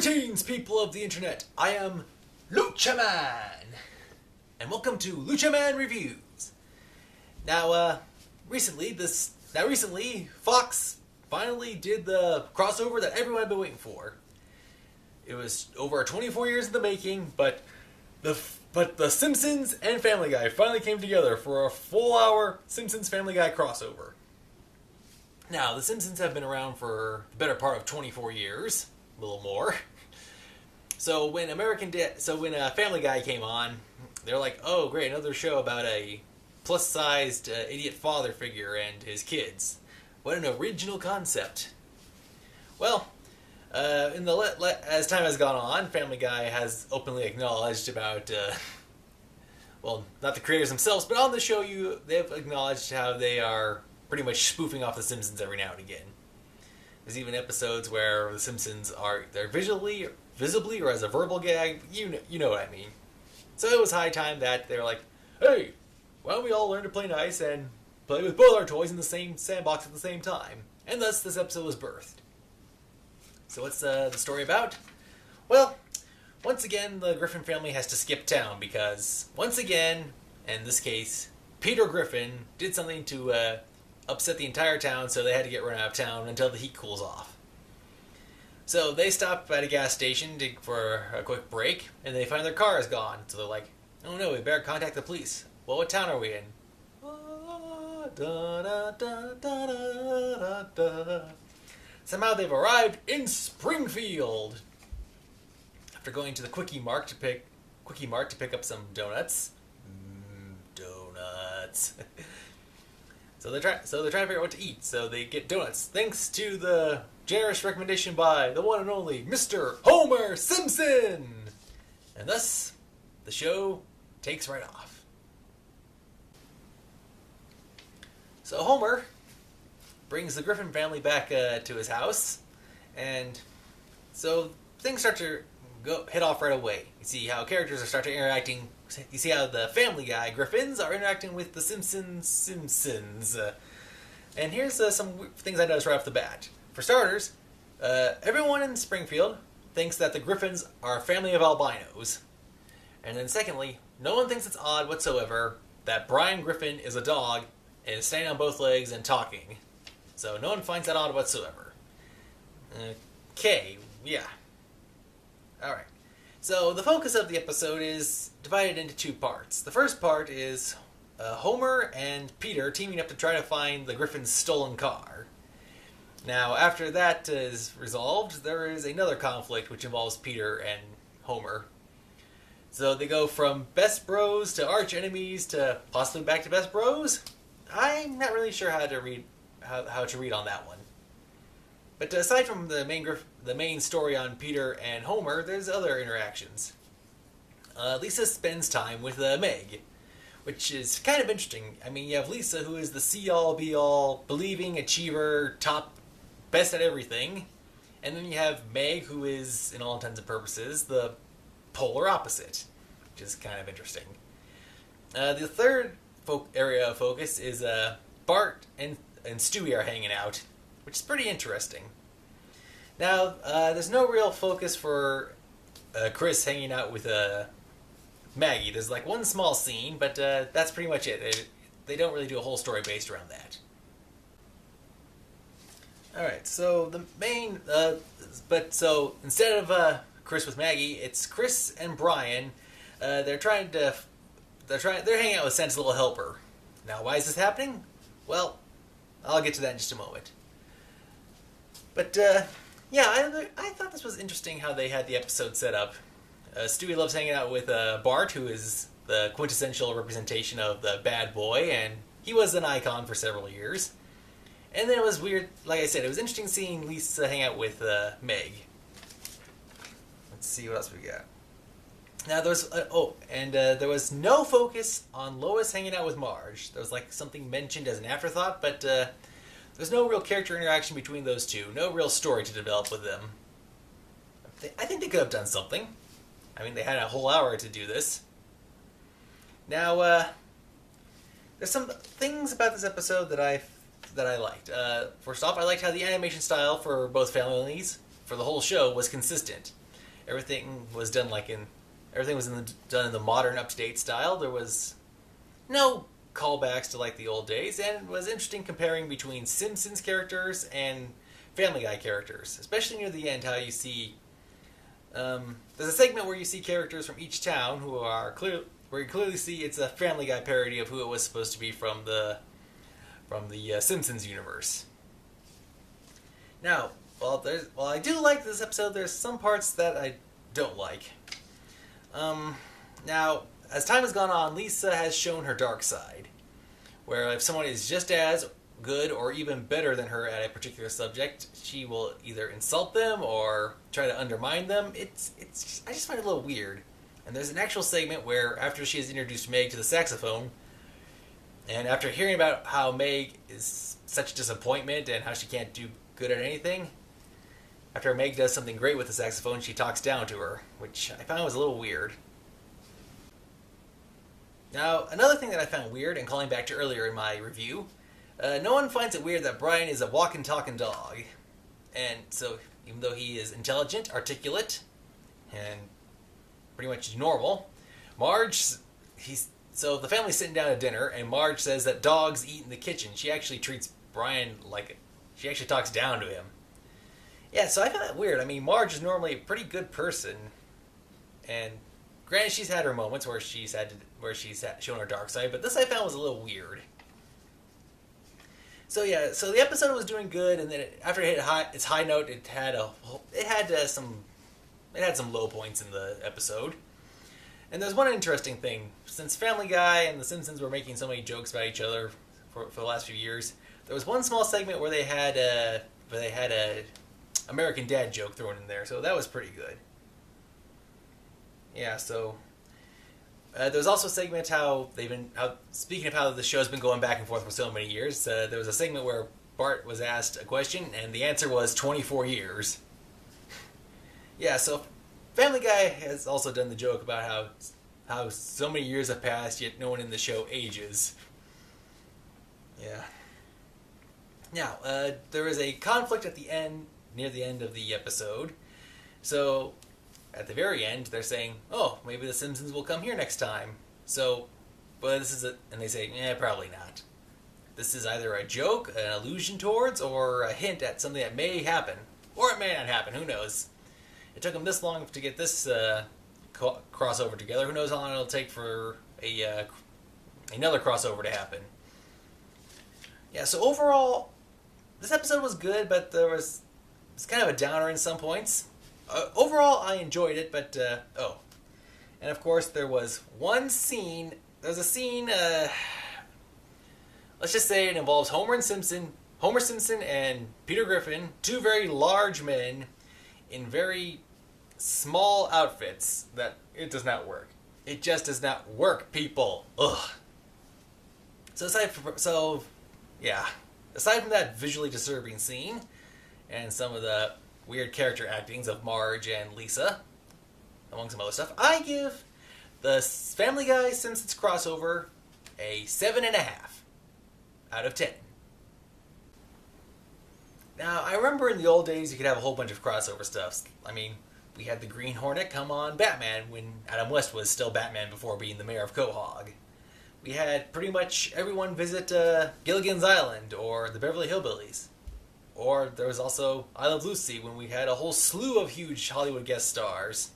Greetings, people of the internet. I am LUCHA MAN, and welcome to LUCHA MAN Reviews. Now, recently, Fox finally did the crossover that everyone had been waiting for. It was over 24 years in the making, but the Simpsons and Family Guy finally came together for a full-hour Simpsons Family Guy crossover. Now, the Simpsons have been around for the better part of 24 years, a little more. So when Family Guy came on, they're like, "Oh, great, another show about a plus-sized idiot father figure and his kids. What an original concept." Well, as time has gone on, Family Guy has openly acknowledged about, well, not the creators themselves, but on the show they've acknowledged how they are pretty much spoofing off the Simpsons every now and again. There's even episodes where the Simpsons they're visibly or as a verbal gag, you know what I mean. So it was high time that they were like, "Hey, why don't we all learn to play nice and play with both our toys in the same sandbox at the same time?" And thus this episode was birthed. So what's the story about? Well, once again, the Griffin family has to skip town because, once again, in this case, Peter Griffin did something to upset the entire town, so they had to get run out of town until the heat cools off. So they stop at a gas station for a quick break, and they find their car is gone. So they're like, "Oh no, we better contact the police." "Well, what town are we in?" Somehow they've arrived in Springfield. After going to the Quickie Mart to pick up some donuts. Donuts. So they're trying to figure out what to eat. So they get donuts, thanks to the generous recommendation by the one and only Mr. Homer Simpson. And thus, the show takes right off. So Homer brings the Griffin family back to his house, and so things start to hit off right away. You see how characters are interacting. You see how the Family Guy Griffins are interacting with the Simpsons. And here's some things I noticed right off the bat. For starters, everyone in Springfield thinks that the Griffins are a family of albinos. And then secondly, no one thinks it's odd whatsoever that Brian Griffin is a dog and is standing on both legs and talking. So no one finds that odd whatsoever. Okay, yeah. Alright. So the focus of the episode is divided into two parts. The first part is Homer and Peter teaming up to try to find the Griffin's stolen car. Now, after that is resolved, there is another conflict which involves Peter and Homer. So they go from best bros to arch enemies to possibly back to best bros. I'm not really sure how to read on that one. But aside from the main story on Peter and Homer, there's other interactions. Lisa spends time with Meg, which is kind of interesting. I mean, you have Lisa, who is the see-all, be-all, believing, achiever, top, best at everything. And then you have Meg, who is, in all intents and purposes, the polar opposite, which is kind of interesting. The third area of focus is Bart and Stewie are hanging out, which is pretty interesting. Now, there's no real focus for Chris hanging out with Maggie. There's like one small scene, but that's pretty much it. They don't really do a whole story based around that. Alright, so the main... so instead of Chris with Maggie, it's Chris and Brian. They're hanging out with Santa's little helper. Now, why is this happening? Well, I'll get to that in just a moment. But, yeah, I thought this was interesting how they had the episode set up. Stewie loves hanging out with Bart, who is the quintessential representation of the bad boy, and he was an icon for several years. And then it was weird, like I said, it was interesting seeing Lisa hang out with Meg. Let's see what else we got. Now, there was no focus on Lois hanging out with Marge. There was like something mentioned as an afterthought, but there's no real character interaction between those two. No real story to develop with them. I think they could have done something. I mean, they had a whole hour to do this. Now, there's some things about this episode that I liked. First off, I liked how the animation style for both families, for the whole show, was consistent. Everything was done done in the modern, up-to-date style. There was no callbacks to like the old days, and it was interesting comparing between Simpsons characters and Family Guy characters, especially near the end. How you see there's a segment where you see characters from each town who are where you clearly see it's a Family Guy parody of who it was supposed to be from the Simpsons universe. Now, while I do like this episode, there's some parts that I don't like. Now, as time has gone on, Lisa has shown her dark side, where if someone is just as good or even better than her at a particular subject, she will either insult them or try to undermine them. I just find it a little weird. And there's an actual segment where after she has introduced Meg to the saxophone, and after hearing about how Meg is such a disappointment and how she can't do good at anything, after Meg does something great with the saxophone, she talks down to her, which I found was a little weird. Now, another thing that I found weird, and calling back to earlier in my review, no one finds it weird that Brian is a walking, talking dog. And so, even though he is intelligent, articulate, and pretty much normal, so the family's sitting down at dinner, and Marge says that dogs eat in the kitchen. She actually treats Brian she actually talks down to him. Yeah, so I find that weird. I mean, Marge is normally a pretty good person, and granted, she's had her moments where she's shown her dark side, but this I found was a little weird. So yeah, so the episode was doing good, and then after it hit its high note, it had some low points in the episode. And there's one interesting thing: since Family Guy and The Simpsons were making so many jokes about each other for the last few years, there was one small segment where they had a American Dad joke thrown in there, so that was pretty good. Yeah, so there's also a segment speaking of how the show's been going back and forth for so many years, there was a segment where Bart was asked a question, and the answer was 24 years. Yeah, so Family Guy has also done the joke about how so many years have passed, yet no one in the show ages. Yeah. Now, there is a conflict near the end of the episode. So, at the very end, they're saying, "Oh, maybe the Simpsons will come here next time." So, and they say, probably not. This is either a joke, an allusion towards, or a hint at something that may happen, or it may not happen. Who knows? It took them this long to get this crossover together. Who knows how long it'll take for another crossover to happen? Yeah. So overall, this episode was good, but it's kind of a downer in some points. Overall, I enjoyed it, but and of course there was one scene. There's a scene. Let's just say it involves Homer Simpson and Peter Griffin, two very large men in very small outfits. That it does not work. It just does not work, people. Ugh. Aside from that visually disturbing scene and some of the weird character actings of Marge and Lisa, among some other stuff, I give the Family Guy Simpsons crossover a 7.5 out of 10. Now, I remember in the old days you could have a whole bunch of crossover stuffs. I mean, we had the Green Hornet come on Batman when Adam West was still Batman before being the mayor of Quahog. We had pretty much everyone visit Gilligan's Island or the Beverly Hillbillies. Or there was also I Love Lucy when we had a whole slew of huge Hollywood guest stars.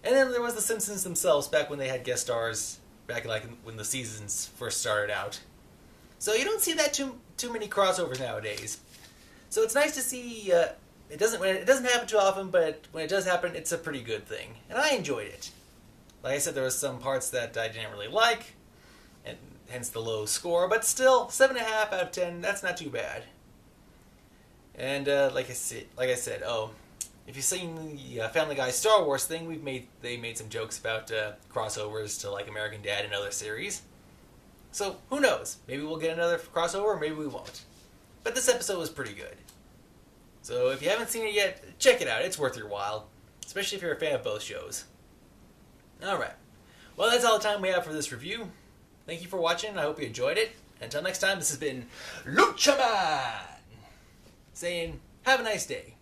And then there was the Simpsons themselves back when they had guest stars, back when the seasons first started out. So you don't see that too many crossovers nowadays. So it's nice to see. It doesn't happen too often, but when it does happen, it's a pretty good thing, and I enjoyed it. Like I said, there was some parts that I didn't really like, and hence the low score. But still, 7.5 out of 10. That's not too bad. And like I said, if you've seen the Family Guy Star Wars thing, they made some jokes about crossovers to like American Dad and other series. So who knows? Maybe we'll get another crossover, or maybe we won't. But this episode was pretty good. So if you haven't seen it yet, check it out. It's worth your while, especially if you're a fan of both shows. Alright. Well, that's all the time we have for this review. Thank you for watching. I hope you enjoyed it. Until next time, this has been LUCHA MAN saying, have a nice day.